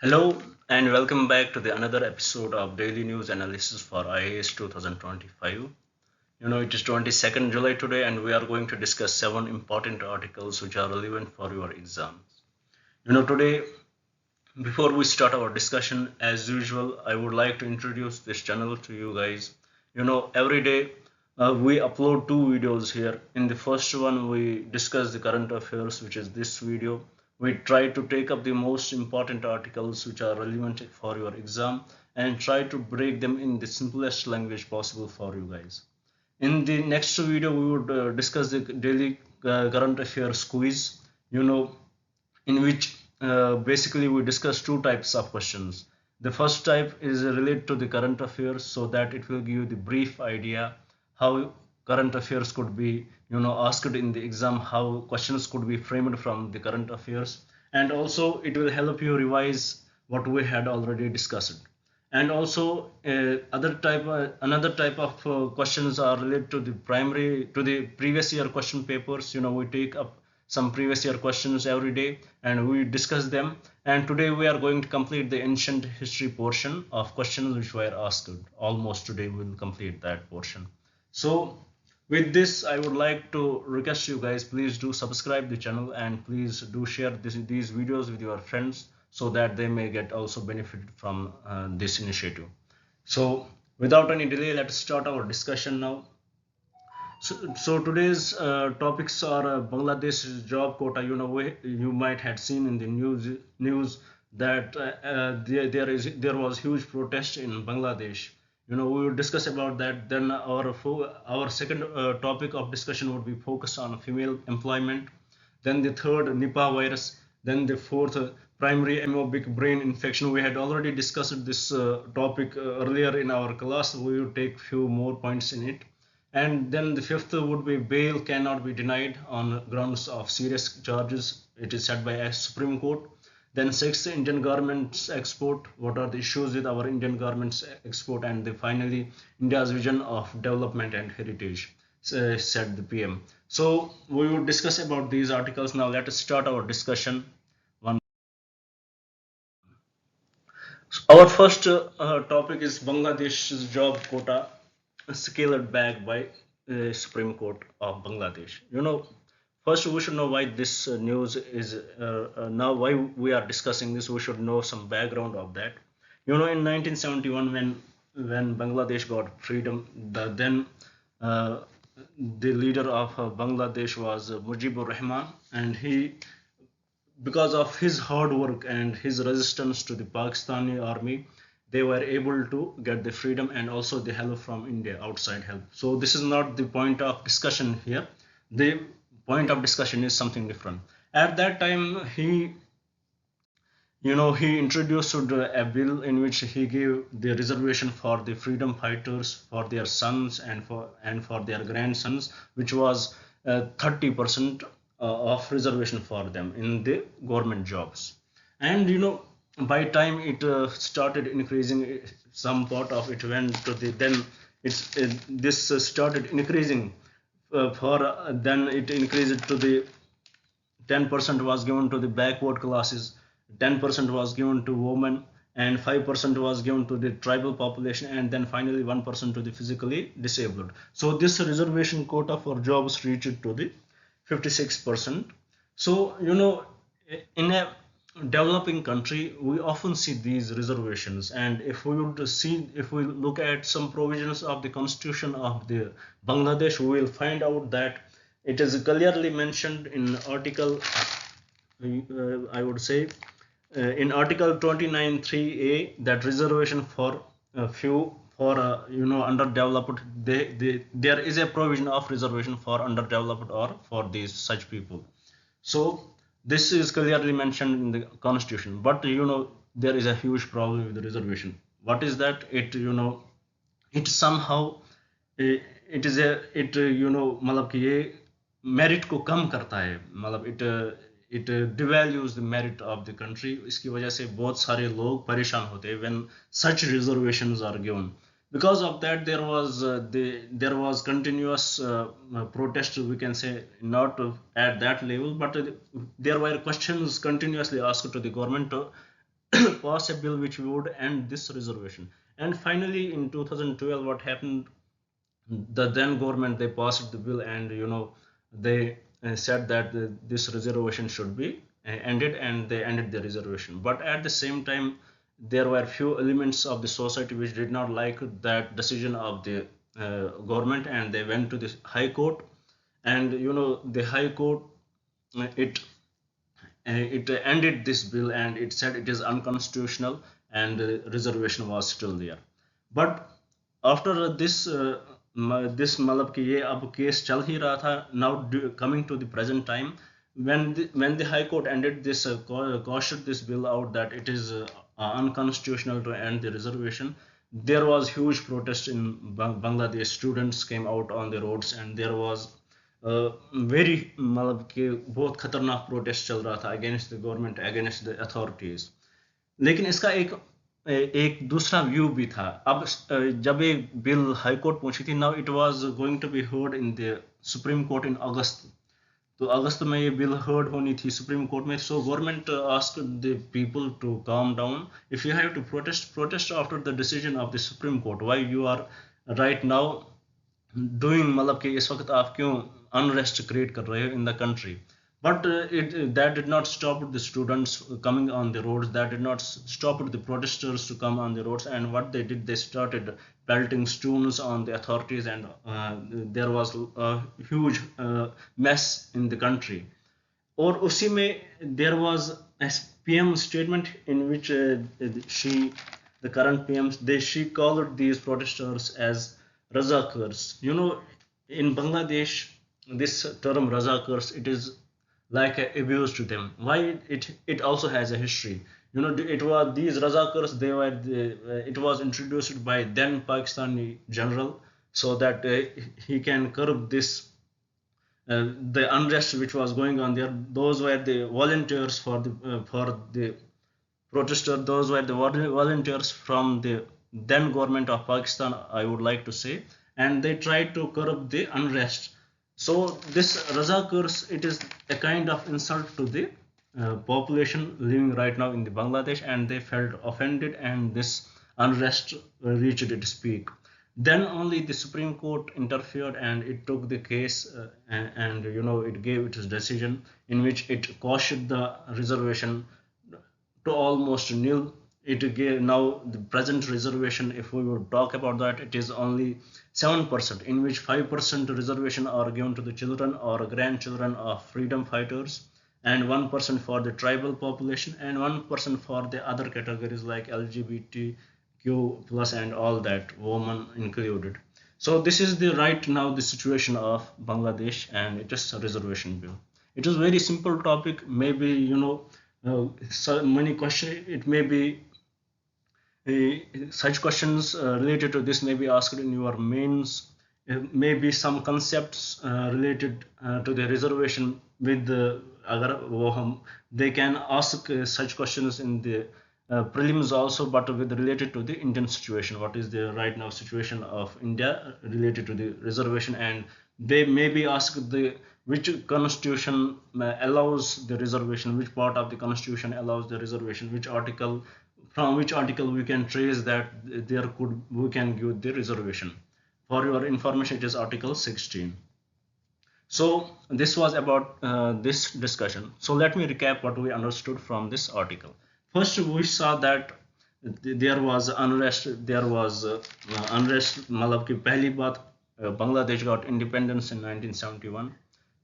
Hello and welcome back to the another episode of Daily News Analysis for IAS 2025. It is 22nd July today and we are going to discuss seven important articles which are relevant for your exams. Today, before we start our discussion, as usual, I would like to introduce this channel to you guys. Every day we upload two videos here. In the first one, we discuss the current affairs, which is this video. We try to take up the most important articles which are relevant for your exam and try to break them in the simplest language possible for you guys. In the next video, we would discuss the daily current affairs quiz. You know, in which basically we discuss two types of questions. The first type is related to the current affairs, so that it will give you the brief idea how current affairs could be asked in the exam, how questions could be framed from the current affairs, and also it will help you revise what we had already discussed. And also another type of questions are related to the previous year question papers. We take up some previous year questions every day and we discuss them, and today we are going to complete the ancient history portion of questions which were asked. Almost today we will complete that portion. So with this, I would like to request you guys, please do subscribe the channel and please do share these videos with your friends so that they may get also benefited from this initiative. So without any delay, let's start our discussion now. So today's topics are Bangladesh job quota. You might have seen in the news that there was huge protest in Bangladesh. We will discuss about that. Then our second topic of discussion would be focused on female employment. Then the third, Nipah virus. Then the fourth, primary amoebic brain infection. We had already discussed this topic earlier in our class. We will take few more points in it. And then the fifth would be bail cannot be denied on grounds of serious charges. It is said by a Supreme Court. Then sixth, Indian garments export. What are the issues with our Indian garments export? And finally, India's vision of development and heritage, said the PM. So we will discuss about these articles now. Let us start our discussion. Our first topic is Bangladesh's job quota scaled back by Supreme Court of Bangladesh. First we should know why this news is now why we are discussing this. We should know some background of that. In 1971, when Bangladesh got freedom, then uh, the leader of Bangladesh was Mujibur Rahman, and he, because of his hard work and his resistance to the Pakistani army, they were able to get the freedom and also the help from India, outside help. So this is not the point of discussion here. The point of discussion is something different. At that time, he introduced a bill in which he gave the reservation for the freedom fighters, for their sons and for their grandsons, which was 30% of reservation for them in the government jobs. And by time it started increasing, some part of it went to the then it's this started increasing for then it increased to the 10% was given to the backward classes, 10% was given to women, and 5% was given to the tribal population, and then finally 1% to the physically disabled. So this reservation quota for jobs reached to the 56%. So in a developing country, we often see these reservations, and if we look at some provisions of the constitution of the Bangladesh, we will find out that it is clearly mentioned in article, I would say, in article 29(3)(a), that reservation for few for underdeveloped, there is a provision of reservation for underdeveloped or for these such people. So this is clearly mentioned in the constitution, but there is a huge problem with the reservation. What is that? It somehow it is a it मतलब कि ये merit को कम करता है, मतलब it devalues the merit of the country. इसकी वजह से बहुत सारे लोग परेशान होते हैं when such reservations are given. Because of that, there was continuous protest, we can say, not at that level, but there were questions continuously asked to the government pass a bill which would end this reservation. And finally, in 2012, what happened? The then government, they passed the bill, and they said that this reservation should be ended, and they ended the reservation. But at the same time, there were few elements of the society which did not like that decision of the government, and they went to the high court. And the high court, it ended this bill, and it said it is unconstitutional, and the reservation was still there. But after this this मतलब कि ये अब case चल ही रहा था. Now coming to the present time, when the high court ended this cautioned this bill out that it is unconstitutional to end the reservation, there was huge protest in Bangladesh. Students came out on the roads, and there was very मतलब कि बहुत खतरनाक protest चल रहा था against the government, against the authorities. लेकिन इसका एक दूसरा व्यू भी था. अब जब ये बिल हाई कोर्ट पहुंची थी, now it was going to be heard in the supreme court in August. तो अगस्त में ये बिल हर्ड होनी थी सुप्रीम कोर्ट में. So government asked the people to calm down. If you have to protest after the decision of the supreme Court, why you are right now doing, मतलब कि इस वक्त आप क्यों अनरेस्ट क्रिएट कर रहे हो in the country. But that did not stop the students coming on the roads. That did not stop the protesters to come on the roads. And what they did, they started pelting stones on the authorities, and there was a huge mess in the country. और उसी में there was a PM statement in which the current PM, she called these protesters as Razakars. In Bangladesh, this term Razakars, it is like abuse to them. Why? It also has a history. It was these Razakars, it was introduced by then Pakistani general, so that he can curb this the unrest which was going on there. Those were the volunteers for the protester. Those were the volunteers from the then government of Pakistan, I would like to say, and they tried to curb the unrest. So this Razakars, it is a kind of insult to the population living right now in the Bangladesh, and they felt offended, and this unrest reached its peak. Then only the Supreme Court interfered, and it took the case, and it gave its decision in which it cautioned the reservation to almost nil. It gave now the present reservation, if we would talk about that, it is only 7%, in which 5% reservation are given to the children or grandchildren of freedom fighters, and 1% for the tribal population, and 1% for the other categories like LGBTQ plus and all that, women included. So this is the right now the situation of Bangladesh, and it is a reservation bill. It is very simple topic. Maybe so many questions. It may be such questions related to this may be asked in your mains. Maybe some concepts related to the reservation with the they can ask such questions in the prelims also, but with related to the Indian situation. What is the right now situation of India related to the reservation? And they may be asked which constitution allows the reservation, which part of the constitution allows the reservation, which article, from which article we can trace that we can give the reservation. For your information, it is Article 16. So this was about this discussion. So let me recap what we understood from this article. First, we saw that there was unrest. There was unrest. मतलब कि पहली बात, Bangladesh got independence in 1971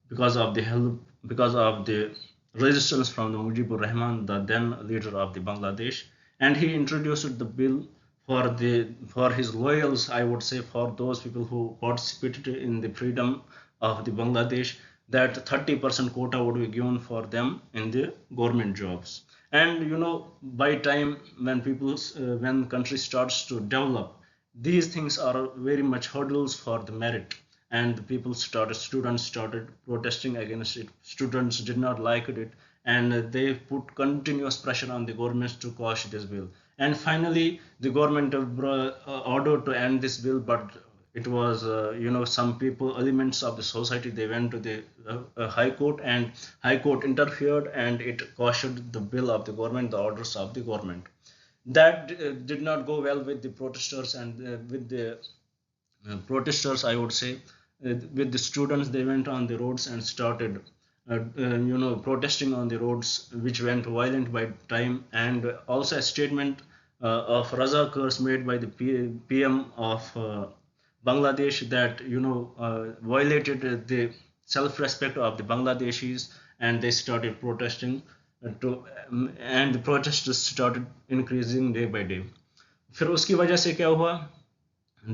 because of the resistance from the Mujibur Rahman, the then leader of the Bangladesh, and he introduced the bill for his loyals, I would say, for those people who participated in the freedom of the Bangladesh, that 30% quota would be given for them in the government jobs. And by time when country starts to develop, these things are very much hurdles for the merit, and students started protesting against it. Students did not like it, and they put continuous pressure on the governments to quash this bill. And finally, the government ordered to end this bill, but it was some people, elements of the society, they went to the high court, and high court interfered, and it cautioned the bill of the government, the orders of the government. That did not go well with the protesters, and with the protesters, I would say, with the students, they went on the roads and started protesting on the roads, which went violent by time. And also a statement of Raza Kurs made by the PM of Bangladesh, that violated the self-respect of the Bangladeshis, and they started protesting and the protests started increasing day by day. फिर उसकी वजह से क्या हुआ?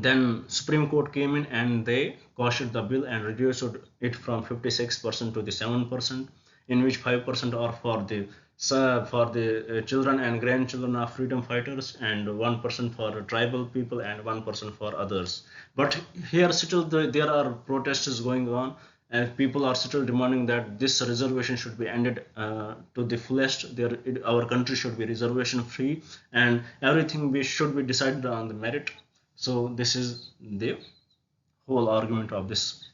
Then Supreme Court came in and they quashed the bill and reduced it from 56% to the 7%, in which 5% are for the children and grandchildren of freedom fighters, and 1% for tribal people, and 1% for others. But here still there are protests going on, and people are still demanding that this reservation should be ended to the fullest. Our country should be reservation free, and everything should be decided on the merit. So this is the whole argument of this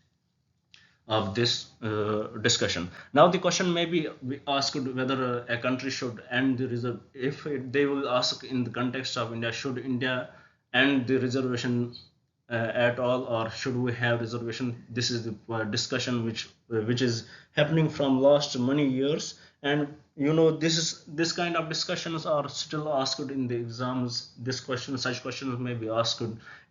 discussion. Now the question may be asked whether a country should end the reserve. If they will ask in the context of India, should India end the reservation at all, or should we have reservation? This is the discussion which is happening from last many years, and this kind of discussions are still asked in the exams. Such questions may be asked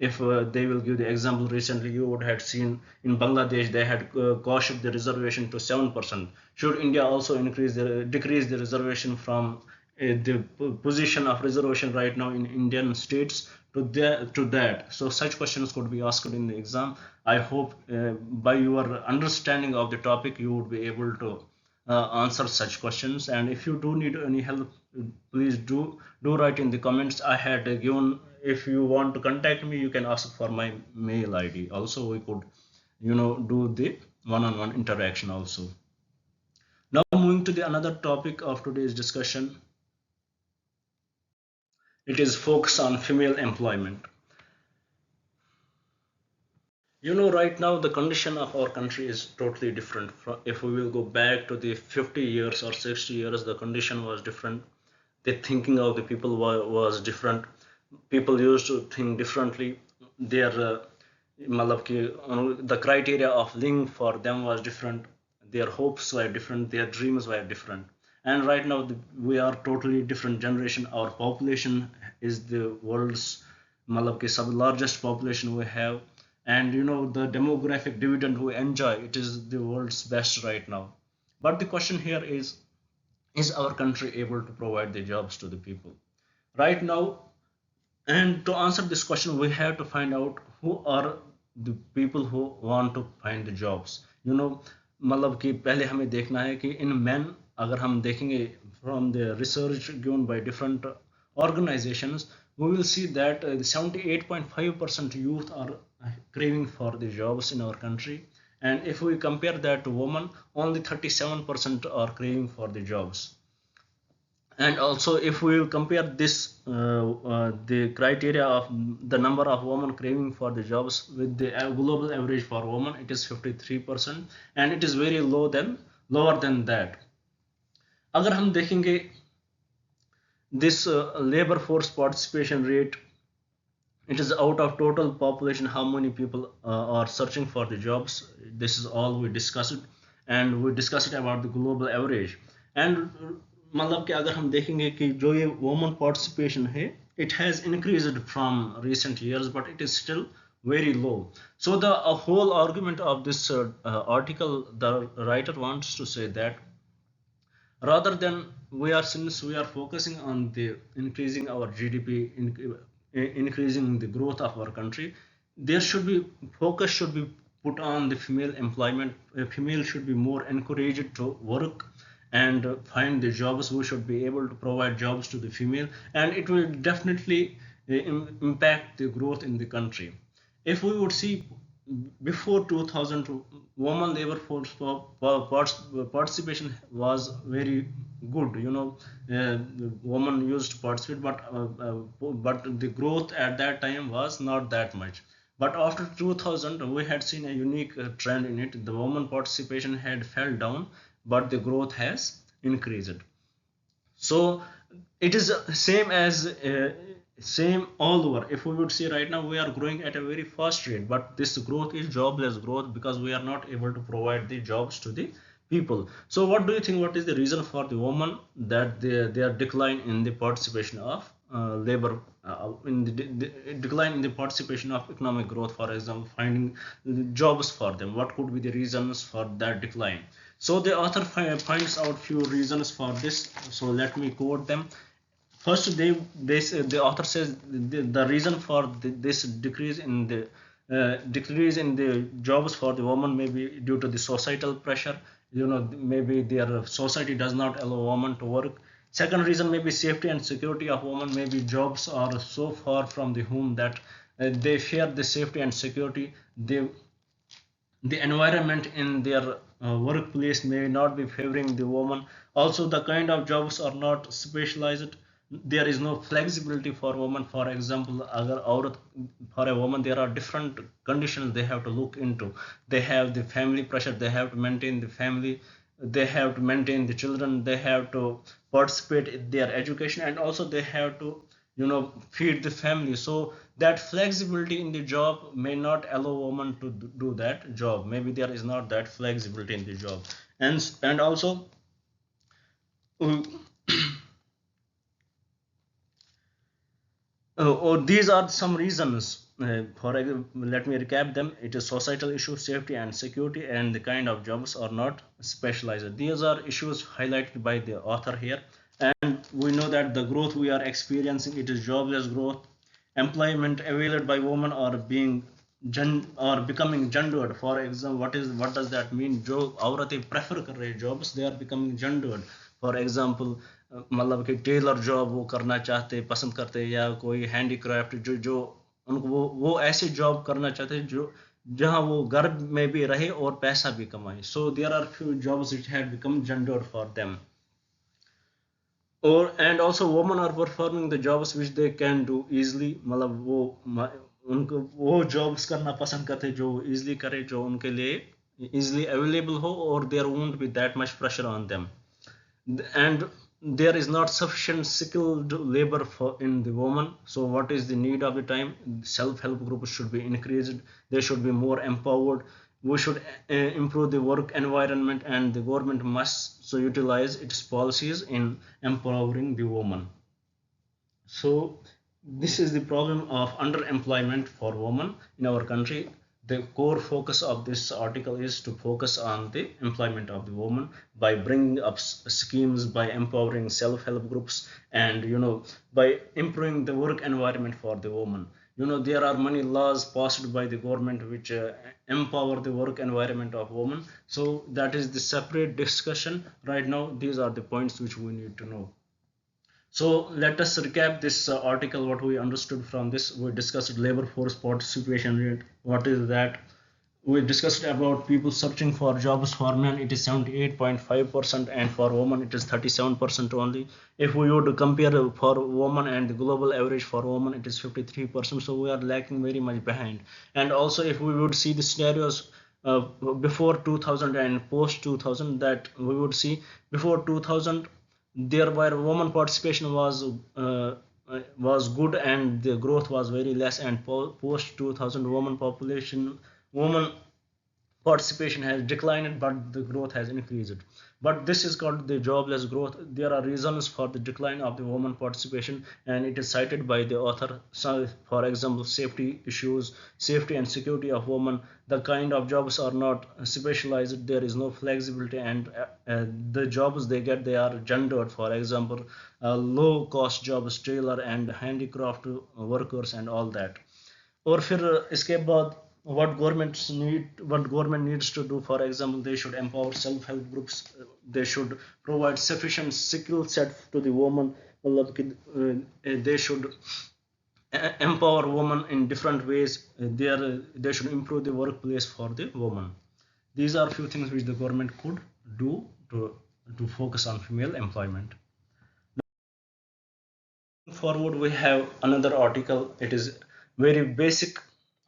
if they will give the example. Recently you would have seen in Bangladesh they had cautioned the reservation to 7%. Should India also decrease the reservation from the position of reservation right now in Indian states to that? So such questions could be asked in the exam. I hope by your understanding of the topic you would be able to answer such questions. And if you do need any help, please do write in the comments. I had given, if you want to contact me, you can ask for my mail ID. Also we could do the one-on-one interaction also. Now moving to the another topic of today's discussion, it is focus on female employment. Right now the condition of our country is totally different. If we will go back to the 50 years or 60 years, the condition was different. The thinking of the people was different. People used to think differently. Their the criteria of living for them was different. Their hopes were different. Their dreams were different. And right now we are totally different generation. Our population is the world's largest population we have, and the demographic dividend we enjoy, it is the world's best right now. But the question here is our country able to provide the jobs to the people right now? And to answer this question, we have to find out who are the people who want to find the jobs. मतलब कि पहले हमें देखना है कि in men, अगर हम देखेंगे from the research given by different organizations, we will see that 78.5% youth are craving for the jobs in our country. And if we compare that to women, only 37% are craving for the jobs. And also if we will compare this the criteria of the number of women craving for the jobs with the global average for women, it is 53%, and it is very lower than that. अगर हम देखेंगे this labor force participation rate, it is out of total population, how many people are searching for the jobs. This is all we discussed, and we discussed about the global average. And मतलब कि अगर हम देखेंगे कि जो ये women participation है, it has increased from recent years, but it is still very low. So the whole argument of this article, the writer wants to say that rather than since we are focusing on the increasing our GDP, increasing the growth of our country, there should be focus should be put on the female employment. Female should be more encouraged to work and find the jobs. We should be able to provide jobs to the female, and it will definitely impact the growth in the country. If we would see before 2000, women labor force participation was very good. Women used to participate, but the growth at that time was not that much. But after 2000 we had seen a unique trend in it. The woman participation had fell down, but the growth has increased. So it is same all over. If we would see right now, we are growing at a very fast rate, but this growth is jobless growth because we are not able to provide the jobs to the people. So what do you think, what is the reason for the woman that their decline in the participation of labor, in the decline in the participation of economic growth, for example finding jobs for them? What could be the reasons for that decline? So the author finds out few reasons for this. So let me quote them. First, the author says the reason for this decrease in the jobs for the woman may be due to the societal pressure. Maybe their society does not allow women to work. Second reason may be safety and security of women. Maybe jobs are so far from the home that they fear the safety and security. The environment in their workplace may not be favoring the woman. Also, the kind of jobs are not specialized. There is no flexibility for women. For example, for a woman there are different conditions they have to look into. They have the family pressure, they have to maintain the family, they have to maintain the children, they have to participate in their education, and also they have to feed the family. So that flexibility in the job may not allow women to do that job. Maybe there is not that flexibility in the job. And also uh, these are some reasons. Let me recap them. It is societal issues, safety and security, and the kind of jobs are not specialized. These are issues highlighted by the author here. And we know that the growth we are experiencing, it is jobless growth. Employment available by women are being or becoming gendered. For example, what does that mean? जो औरतें prefer कर रहे jobs, they are becoming gendered. For example, मतलब कि Taylor job वो करना चाहते पसंद करते, या कोई हैंडीक्राफ्ट जो जो उनको वो ऐसे जॉब करना चाहते हैं जो जहां वो घर में भी रहे और पैसा भी कमाए. So there are few jobs which had become gendered for them. और and also women are performing the jobs which they can do easily. मतलब उनको वो जॉब्स करना पसंद करते जो easily करे, जो उनके लिए easily available हो, और there won't be that much pressure on them. And there is not sufficient skilled labor in the woman. So what is the need of the time? Self-help groups should be increased, they should be more empowered. We should improve the work environment, and the government must so utilize its policies in empowering the woman. So this is the problem of underemployment for women in our country. The core focus of this article is to focus on the employment of the woman by bringing up schemes, by empowering self-help groups, and by improving the work environment for the woman. There are many laws passed by the government which empower the work environment of women. So that is the separate discussion. Right now these are the points which we need to know. So let us recap this article. What we understood from this: we discussed labor force participation rate. What is that? We discussed about people searching for jobs. For men it is 78.5%, and for women it is 37% only. If we would compare for women and the global average for women, it is 53%. So we are lacking very much behind. And also if we would see the scenarios before 2000 and post 2000, that we would see before 2000 there where woman participation was good and the growth was very less, and post 2000 woman participation has declined but the growth has increased. But this is called the jobless growth. There are reasons for the decline of the woman participation, and it is cited by the author. So for example, safety issues, safety and security of women, the kind of jobs are not specialized, there is no flexibility, and the jobs they get, they are gendered. For example, low cost jobs, tailor and handicraft workers and all that. और फिर इसके बाद what government needs to do. For example, they should empower self-help groups, they should provide sufficient skill set to the woman. They should empower women in different ways. They should improve the workplace for the woman. These are few things which the government could do to focus on female employment. Forward, we have another article. It is very basic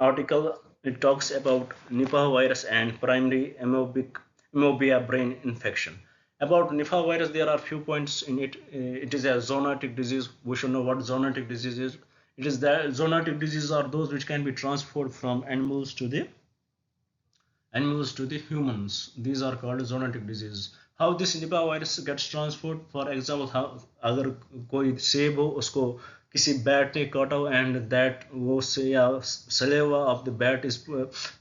article, it talks about Nipah virus and primary amoeba brain infection. About Nipah virus, there are few points in it. It is a zoonotic disease. We should know what zoonotic disease is. It is that zoonotic diseases are those which can be transferred from animals to the humans. These are called zoonotic diseases. How this Nipah virus gets transferred? For example, how अगर कोई सेब हो उसको किसी bat ने काटा हो and that वो से या saliva of the bat is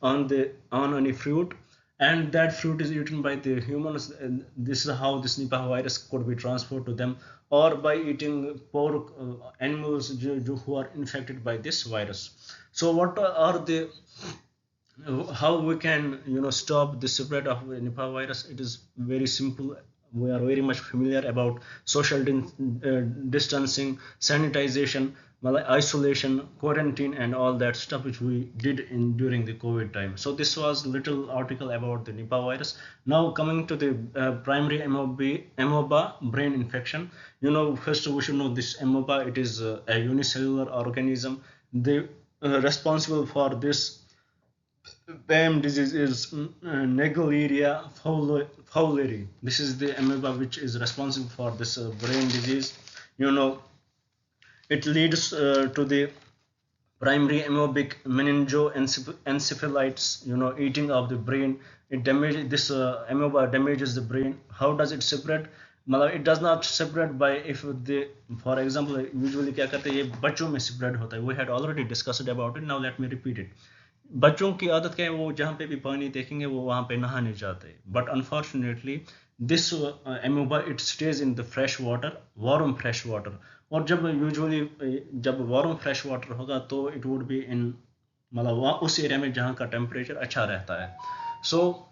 on any fruit and that fruit is eaten by the humans. And this is how this Nipah virus could be transferred to them, or by eating pork animals who are infected by this virus. So what are the how we can stop the spread of Nipah virus? It is very simple. We are very much familiar about social distancing, sanitization, isolation, quarantine, and all that stuff which we did in during the COVID time. So this was little article about the Nipah virus. Now coming to the primary amoeba brain infection. First we should know this amoeba. It is a unicellular organism. They responsible for this BAM disease is Naegleria fowleri. This is the amoeba which is responsible for this brain disease. You know, it leads to the primary amoebic meningoencephalitis. Eating of the brain. It damages this amoeba damages the brain. How does it separate? मतलब it does not separate by if the for example usually क्या करते हैं ये बच्चों में spread होता है. We had already discussed about it. Now let me repeat it. बच्चों की आदत क्या है, वो जहाँ पे भी पानी देखेंगे वो वहाँ पे नहाने जाते हैं. But unfortunately this amoeba it stage in the fresh water, warm fresh water. और जब यूजुअली जब वार्म फ्रेश वाटर होगा तो इट वुड बी इन मतलब वहाँ उस एरिया में जहाँ का टेम्परेचर अच्छा रहता है, सो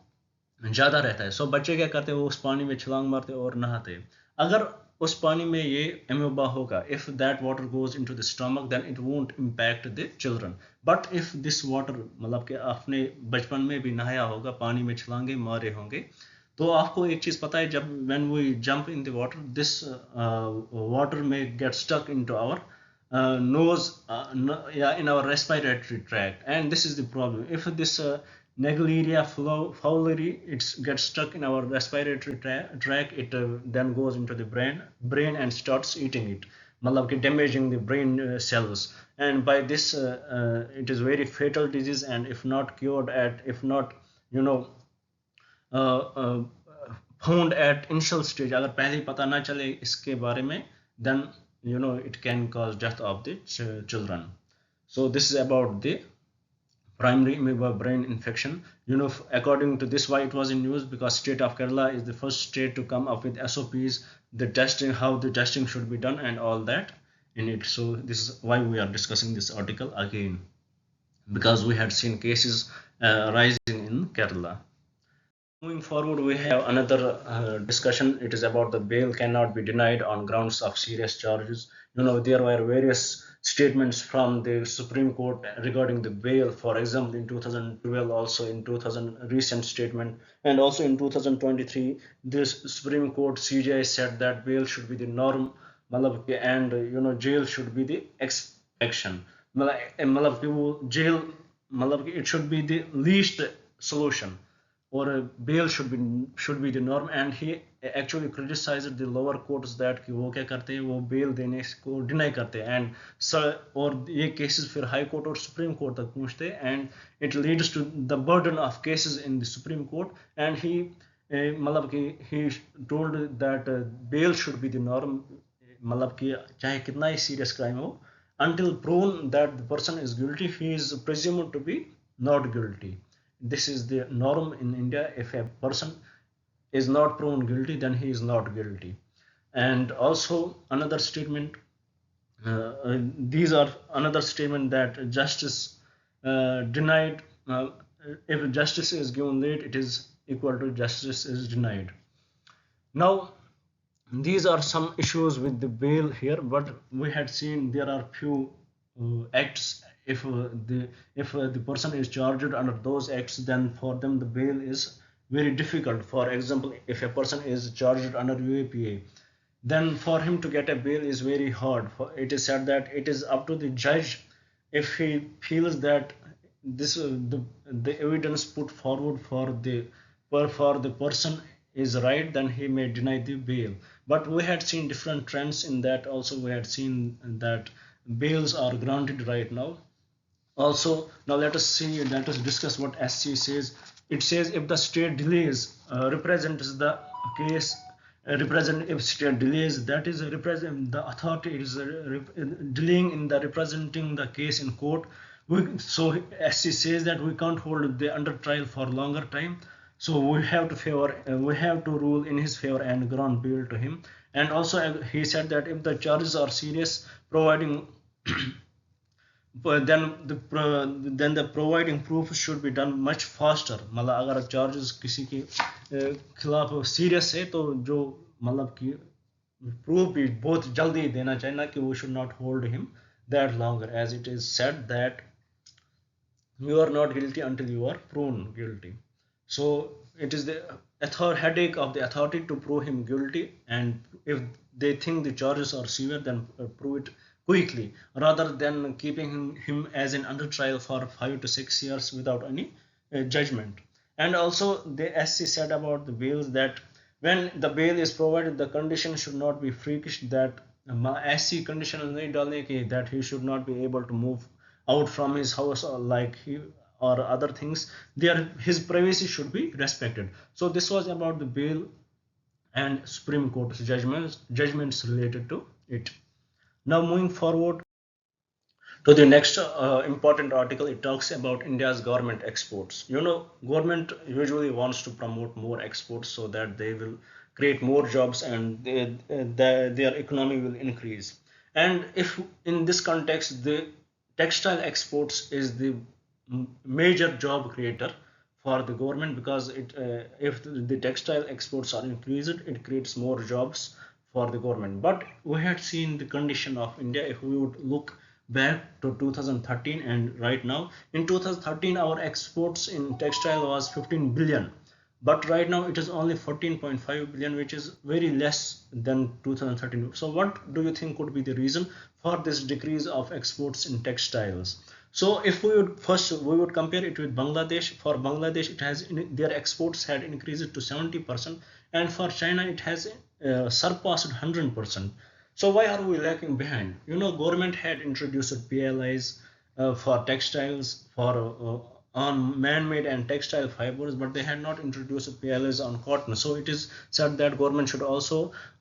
ज़्यादा रहता है. सो बच्चे क्या करते हैं, वो उस पानी में छलांग मारते और नहाते हैं. अगर उस पानी में ये एमोबा होगा, if that water goes into the stomach then it won't impact the children. But if this water मतलब कि आपने बचपन में भी नहाया होगा, पानी में छलांगे मारे होंगे, तो आपको एक चीज़ पता है, जब when we jump in the water this water में get stuck into our nose in our respiratory tract, and this is the problem. If this Naegleria fowleri it gets stuck in our respiratory tract, it then goes into the brain and starts eating it, मतलब damaging the brain cells. And by this it is very fatal disease, and if not cured if not you know uh, uh, found at initial stage, अगर पहले ही पता ना चले इसके बारे में, then it can cause death of the children. So this is about the primary amoeba brain infection. According to this, why it was in news, because state of Kerala is the first state to come up with SOPs, the testing, how the testing should be done and all that in it. So this is why we are discussing this article again, because we had seen cases rising in Kerala. Moving forward, we have another discussion. It is about the bail cannot be denied on grounds of serious charges. There were various statements from the Supreme Court regarding the bail. For example, in 2012, also in 2000 recent statement, and also in 2023, this Supreme Court CJI said that bail should be the norm, and jail should be the exception. Jail, it should be the least solution, or a bail should be the norm. And he actually criticized the lower courts that कि वो क्या करते हैं, वो bail देने को deny करते हैं, and और ये cases फिर high court और supreme court तक पहुँचते हैं, and it leads to the burden of cases in the Supreme Court. And he मतलब कि he told that bail should be the norm, मतलब कि चाहे कितना ही serious crime हो, until proven that the person is guilty, he is presumed to be not guilty. This is the norm in India. If a person is not proven guilty, then he is not guilty. And also another statement, these are another statement that justice denied, if justice is given late, it is equal to justice is denied. Now these are some issues with the bail here, but we had seen there are few acts. If the person is charged under those acts, then for them the bail is very difficult. For example, if a person is charged under UAPA, then for him to get a bail is very hard. It is said that it is up to the judge, if he feels that this the evidence put forward for the person is right, then he may deny the bail. But we had seen different trends in that. Also, we had seen that bails are granted right now. Also, now let us discuss what SC says. It says if the state delays represents the case, represent if state delays, that is represent the authority is delaying in the representing the case in court. So SC says that we can't hold the under trial for longer time. So we have to rule in his favor and grant bail to him. And also he said that if the charges are serious, providing but then the providing proof should be done much faster. मतलब अगर charges किसी के खिलाफ serious है तो जो मतलब कि proof भी बहुत जल्दी देना चाहिए ना कि we should not hold him that longer, as it is said that you are not guilty until you are proven guilty. So it is the headache of the authority to prove him guilty, and if they think the charges are severe, then prove it quickly rather than keeping him as an under trial for 5 to 6 years without any judgment. And also the SC said about the bails that when the bail is provided, the condition should not be freakish, that SC condition nahi dalne ki that he should not be able to move out from his house or or other things. His privacy should be respected. So this was about the bail and Supreme Court's judgments related to it. Now moving forward to the next important article, it talks about India's government exports. Government usually wants to promote more exports so that they will create more jobs and their economy will increase. And if in this context, the textile exports is the major job creator for the government, because if the textile exports are increased, it creates more jobs for the government. But we had seen the condition of India. If we would look back to 2013 and right now, in 2013 our exports in textile was 15 billion, but right now it is only 14.5 billion, which is very less than 2013. So what do you think could be the reason for this decrease of exports in textiles? So if we would compare it with Bangladesh. For Bangladesh, their exports had increased to 70%, and for China it has surpassed 100%. So why are we lagging behind? Government had introduced PLIs for textiles, for on man-made and textile fibers, but they had not introduced PLIs on cotton. So it is said that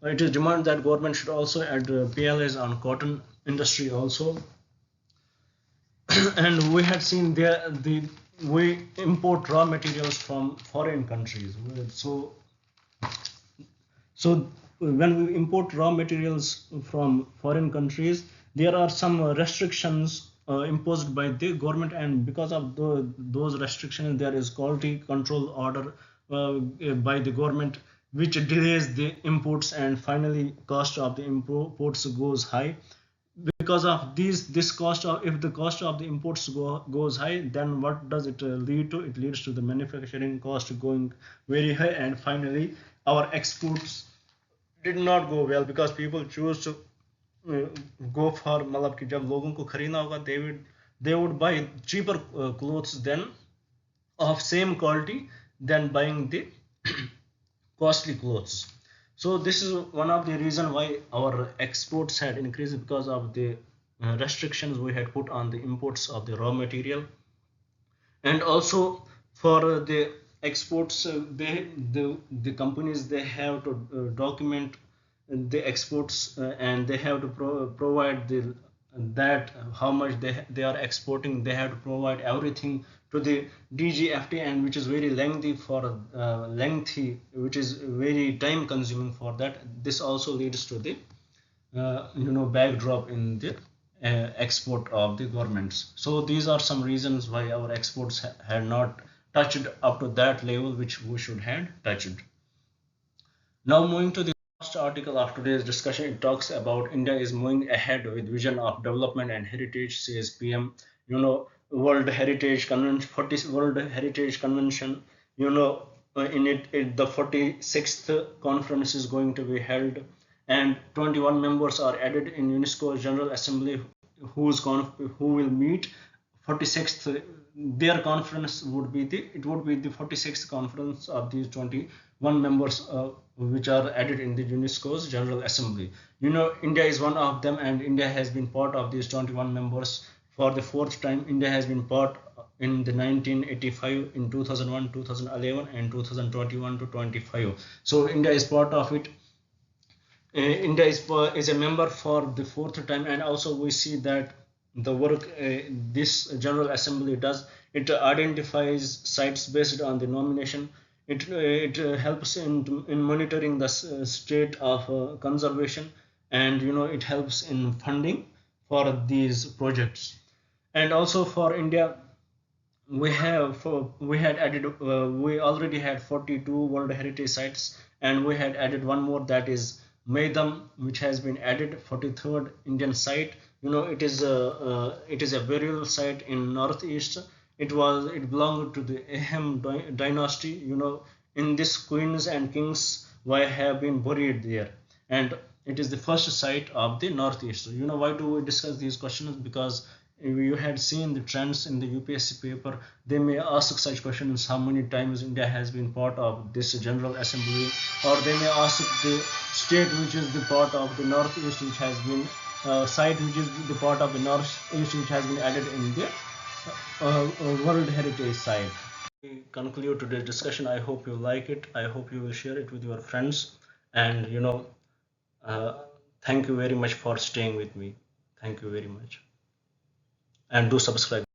it is demanded that government should also add PLIs on cotton industry also. And we had seen we import raw materials from foreign countries. So when we import raw materials from foreign countries, there are some restrictions imposed by the government, and because of those restrictions, there is quality control order by the government, which delays the imports, and finally cost of the imports goes high. Because of this cost of if the cost of the imports goes high, then what does it lead to? It leads to the manufacturing cost going very high, and finally our exports did not go well, because people choose to go for मतलब कि जब लोगों को खरीदना होगा, they would buy cheaper clothes than of same quality than buying the costly clothes. So this is one of the reason why our exports had increased, because of the restrictions we had put on the imports of the raw material. And also for the exports, the companies, they have to document the exports, and they have to provide that how much they are exporting. They have to provide everything to the DGFT, and which is very lengthy, which is very time consuming for that. This also leads to the backdrop in the export of the governments. So these are some reasons why our exports had not touched up to that level which we should have touched. Now moving to the last article of today's discussion, it talks about India is moving ahead with vision of development and heritage, says PM. World Heritage Convention. In it the 46th conference is going to be held, and 21 members are added in UNESCO's General Assembly, who will meet 46th, their conference would be the 46th conference of these 21 members which are added in the UNESCO's General Assembly. India is one of them, and India has been part of these 21 members for the fourth time. India has been part in the 1985, in 2001, 2011, and 2021 to 25. So India is part of it. India is a member for the fourth time, and also we see that the work this General Assembly does, it identifies sites based on the nomination. It helps in monitoring the state of conservation, and it helps in funding for these projects. And also for India, we already had 42 World Heritage sites, and we had added one more, that is Maidam, which has been added, 43rd Indian site. It is a burial site in northeast. It belonged to the Ahem dynasty. In this queens and kings have been buried there, and it is the first site of the northeast. Why do we discuss these questions? Because you had seen the trends in the UPSC paper. They may ask such questions: how many times India has been part of this General Assembly, or they may ask the state which is the part of the northeast, which has been site which is the part of the northeast, which has been added in the World Heritage site. We conclude today's discussion. I hope you like it. I hope you will share it with your friends. And uh, thank you very much for staying with me. Thank you very much. And do subscribe.